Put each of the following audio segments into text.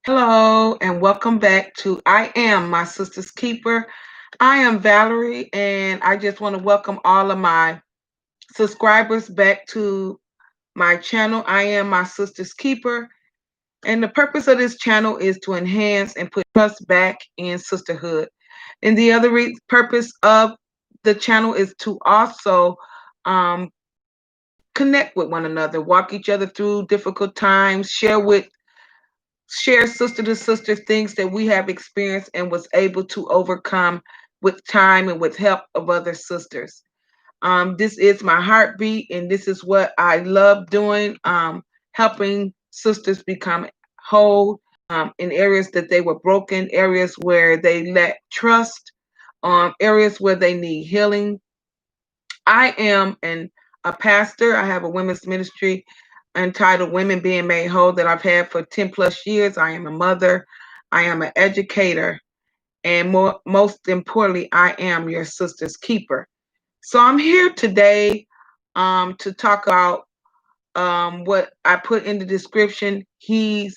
Hello and welcome back to I Am My Sister's Keeper. I am Valerie and I just want to welcome all of my subscribers back to my channel, I Am My Sister's Keeper. And the purpose of this channel is to enhance and put trust back in sisterhood. And the other purpose of the channel is to also um, connect with one another, walk each other through difficult times, share sister to sister things that we have experienced and was able to overcome with time and with help of other sisters. This is my heartbeat, and this is what I love doing, helping sisters become whole in areas that they were broken, areas where they lack trust, areas where they need healing. I am a pastor. I have a women's ministry entitled Women Being Made Whole that I've had for 10 plus years. I am a mother. I am an educator. And most importantly, I am your sister's keeper. So I'm here today to talk about what I put in the description. He's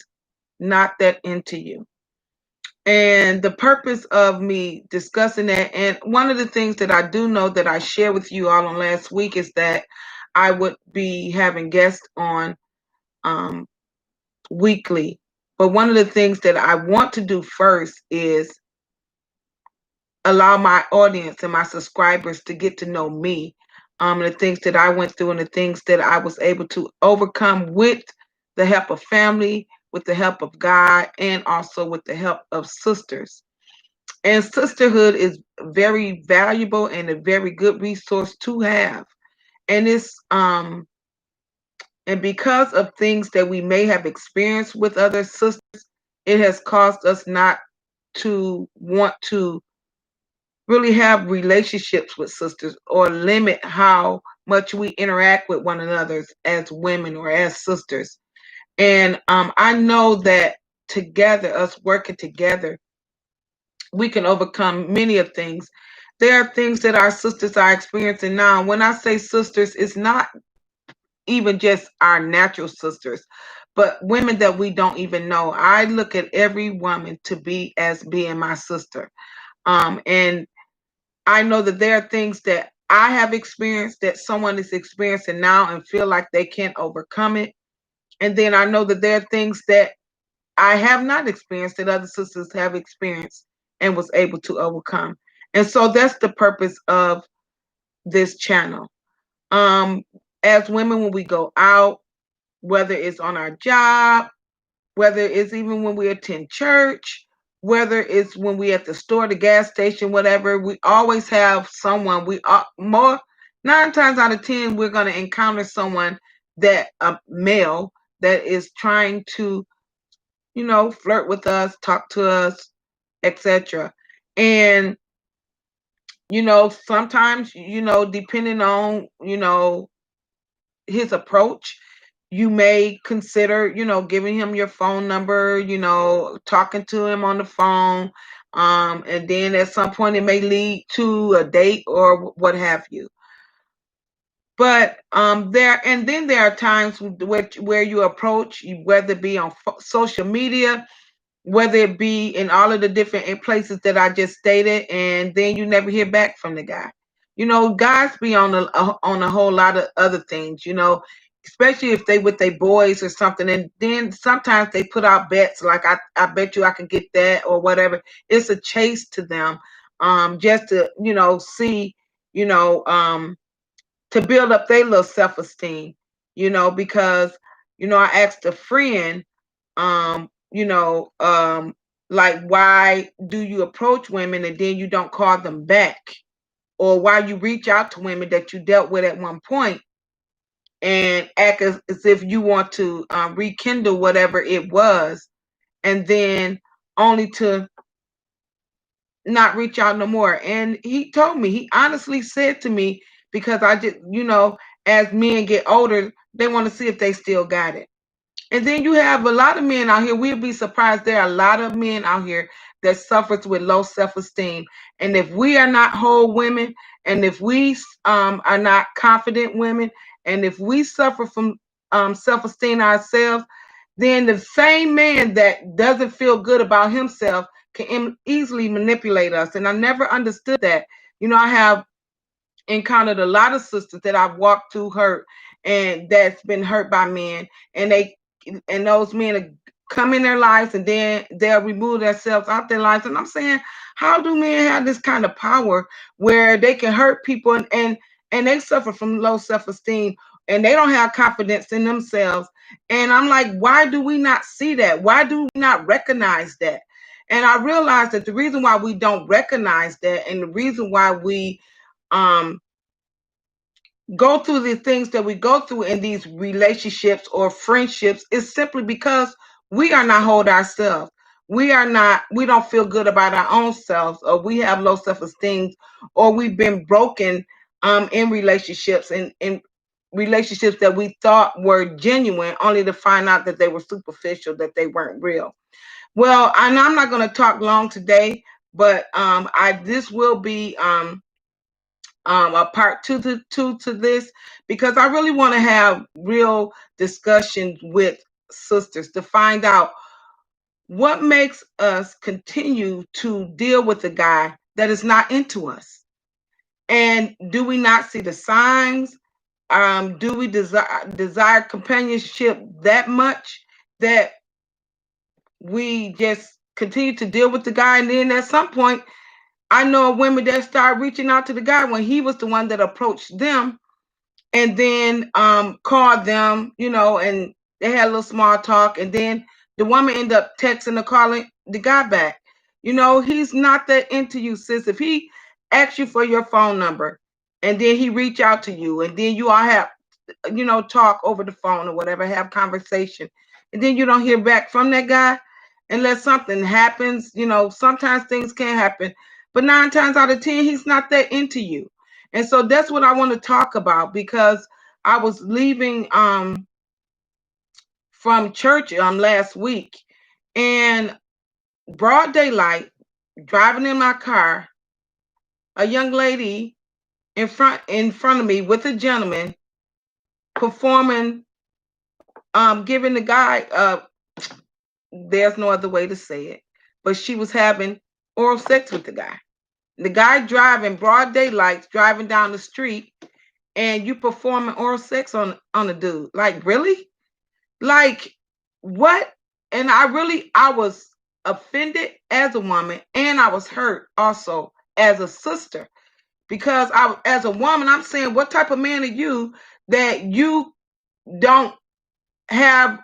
not that into you. And the purpose of me discussing that, and one of the things that I do know that I shared with you all on last week is that I would be having guests on um, weekly. But one of the things that I want to do first is allow my audience and my subscribers to get to know me, the things that I went through and the things that I was able to overcome with the help of family, with the help of God, and also with the help of sisters. And sisterhood is very valuable and a very good resource to have. And it's and because of things that we may have experienced with other sisters, it has caused us not to want to really have relationships with sisters or limit how much we interact with one another as women or as sisters. And I know that together, us working together, we can overcome many of things. There are things that our sisters are experiencing now. When I say sisters, it's not even just our natural sisters, but women that we don't even know. I look at every woman to be as being my sister. And I know that there are things that I have experienced that someone is experiencing now and feel like they can't overcome it. And then I know that there are things that I have not experienced that other sisters have experienced and was able to overcome. And so that's the purpose of this channel. Um, as women, when we go out, whether it's on our job, whether it's even when we attend church, whether it's when we at the store, the gas station, whatever, we always have someone. We are more 9 times out of 10, we're going to encounter someone that a male that is trying to, flirt with us, talk to us, etc. And sometimes, depending on, his approach, you may consider, giving him your phone number, talking to him on the phone. And then at some point it may lead to a date or what have you. But there are times where you approach, whether it be on social media, whether it be in all of the different places that I just stated, and then you never hear back from the guy. Guys be on a whole lot of other things, especially if they with their boys or something, and then sometimes they put out bets like I bet you I can get that or whatever. It's a chase to them, just to see, you know, um, to build up their little self esteem, because I asked a friend, um, you know, um, like, why do you approach women and then you don't call them back? Or why you reach out to women that you dealt with at one point and act as if you want to rekindle whatever it was, and then only to not reach out no more. And he told me, he honestly said to me, because I just, as men get older, they want to see if they still got it. And then you have a lot of men out here. We'd be surprised. There are a lot of men out here that suffers with low self-esteem. And if we are not whole women, and if we are not confident women, and if we suffer from self-esteem ourselves, then the same man that doesn't feel good about himself can easily manipulate us. And I never understood that. I have encountered a lot of sisters that I've walked through hurt and that's been hurt by men, and those men come in their lives and then they'll remove themselves out their lives. And I'm saying, how do men have this kind of power where they can hurt people and they suffer from low self-esteem and they don't have confidence in themselves? And I'm like, why do we not see that? Why do we not recognize that? And I realized that the reason why we don't recognize that, and the reason why we um go through the things that we go through in these relationships or friendships, is simply because we are not whole ourselves. We don't feel good about our own selves, or we have low self-esteem, or we've been broken in relationships, and in relationships that we thought were genuine, only to find out that they were superficial, that they weren't real. Well, and I'm not going to talk long today, but this will be a part two to this, because I really want to have real discussions with sisters to find out what makes us continue to deal with a guy that is not into us. And do we not see the signs? Do we desire companionship that much that we just continue to deal with the guy, and then at some point, I know women that start reaching out to the guy when he was the one that approached them, and then called them, and they had a little small talk, and then the woman ended up texting or calling the guy back. He's not that into you, sis. If he asks you for your phone number, and then he reach out to you, and then you all have, talk over the phone or whatever, have conversation, and then you don't hear back from that guy, unless something happens, sometimes things can happen, but 9 times out of 10, he's not that into you. And so that's what I want to talk about, because I was leaving from church last week, and broad daylight, driving in my car, a young lady in front of me with a gentleman performing, giving the guy, there's no other way to say it, but she was having oral sex with the guy. The guy driving broad daylight, driving down the street, and you performing oral sex on a dude. Like, really? Like, what? And I was offended as a woman, and I was hurt also as a sister, because as a woman, I'm saying, what type of man are you that you don't have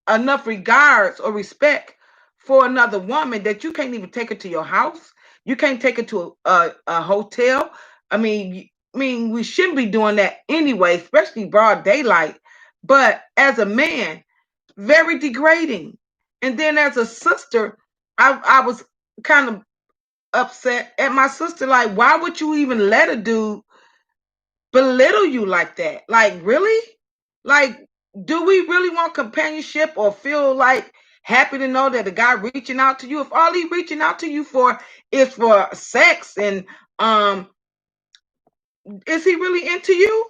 enough regards or respect for another woman, that you can't even take her to your house? You can't take her to a hotel. I mean, we shouldn't be doing that anyway, especially broad daylight. But as a man, very degrading. And then as a sister, I was kind of upset at my sister. Like, why would you even let a dude belittle you like that? Like, really? Like, do we really want companionship, or feel like happy to know that the guy reaching out to you, if all he reaching out to you for is for sex, and um is he really into you?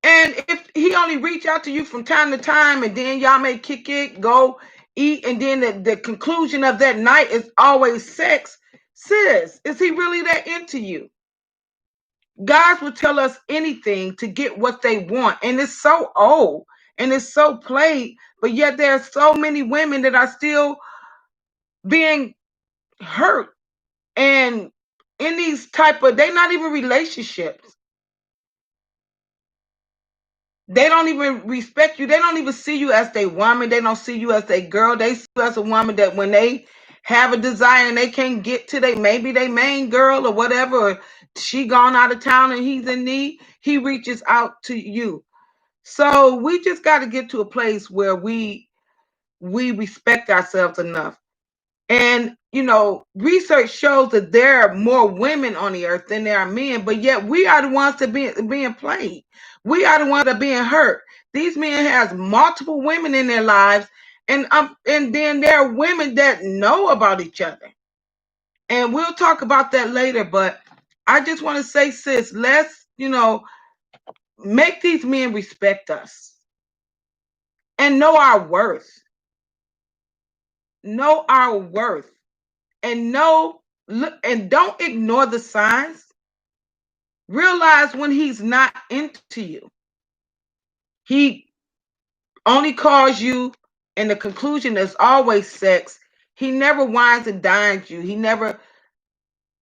And if he only reach out to you from time to time, and then y'all may kick it, go eat, and then the conclusion of that night is always sex, sis, is he really that into you? Guys will tell us anything to get what they want, and it's so old and it's so played, but yet there are so many women that are still being hurt, and in these type of, they're not even relationships. They don't even respect you. They don't even see you as their woman. They don't see you as their girl. They see you as a woman that when they have a desire and they can't get to maybe they main girl or whatever, or she gone out of town and he's in need, he reaches out to you. So we just got to get to a place where we respect ourselves enough. And research shows that there are more women on the earth than there are men, but yet we are the ones that being played. We are the ones that are being hurt. These men has multiple women in their lives, and then there are women that know about each other. And we'll talk about that later. But I just want to say, sis, let's make these men respect us. and know our worth. Know our worth. And know, look, and don't ignore the signs. Realize when he's not into you. He only calls you, and the conclusion is always sex. He never wines and dines you. He never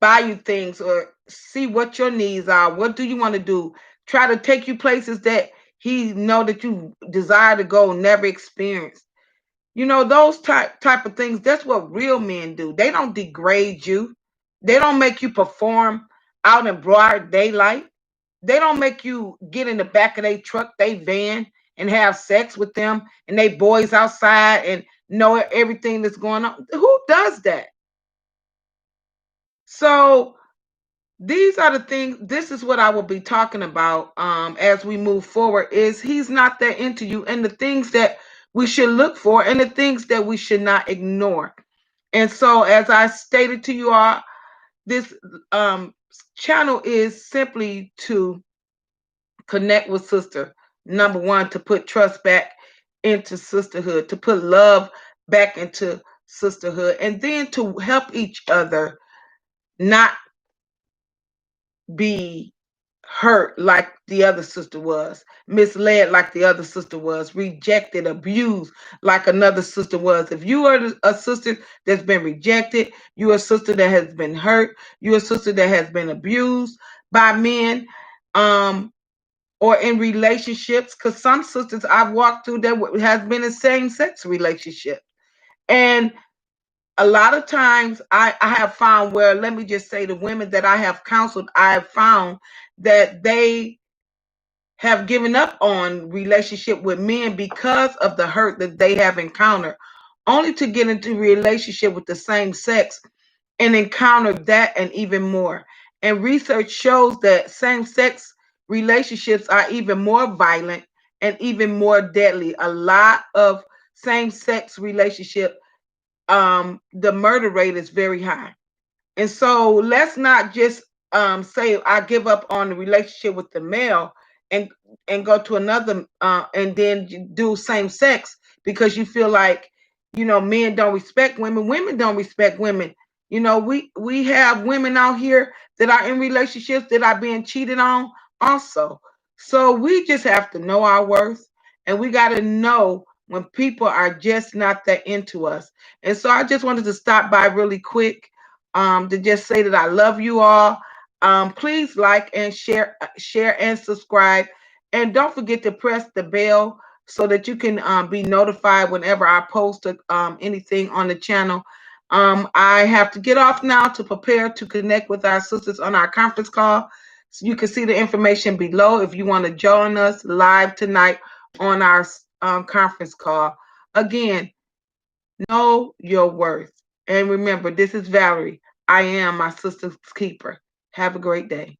buy you things or see what your needs are. What do you want to do? Try to take you places that he know that you desire to go, never experience. You know, those type of things, that's what real men do. They don't degrade you. They don't make you perform out in broad daylight. They don't make you get in the back of their truck, they van, and have sex with them and they boys outside and know everything that's going on. Who does that? So these are the things, this is what I will be talking about as we move forward, is he's not that into you, and the things that we should look for and the things that we should not ignore. And so as I stated to you all, this channel is simply to connect with sister. Number one, to put trust back into sisterhood, to put love back into sisterhood, and then to help each other not be hurt like the other sister was, misled like the other sister was, rejected, abused like another sister was. If you are a sister that's been rejected, you're a sister that has been hurt, you're a sister that has been abused by men, or in relationships, because some sisters I've walked through that has been in same-sex relationship. And a lot of times I have found where, let me just say, the women that I have counseled, I have found that they have given up on relationship with men because of the hurt that they have encountered, only to get into relationship with the same sex and encounter that and even more. And research shows that same sex relationships are even more violent and even more deadly. A lot of same sex relationship, the murder rate is very high. And so let's not just say I give up on the relationship with the male and go to another and then do same sex because you feel like, you know, men don't respect women, women don't respect women. You know, we have women out here that are in relationships that are being cheated on also. So we just have to know our worth, and we got to know when people are just not that into us. And so I just wanted to stop by really quick to just say that I love you all. Please like and share and subscribe, and don't forget to press the bell so that you can be notified whenever I post anything on the channel. I have to get off now to prepare to connect with our sisters on our conference call. So you can see the information below if you want to join us live tonight on our conference call. Again, know your worth. And remember, this is Valerie. I am my sister's keeper. Have a great day.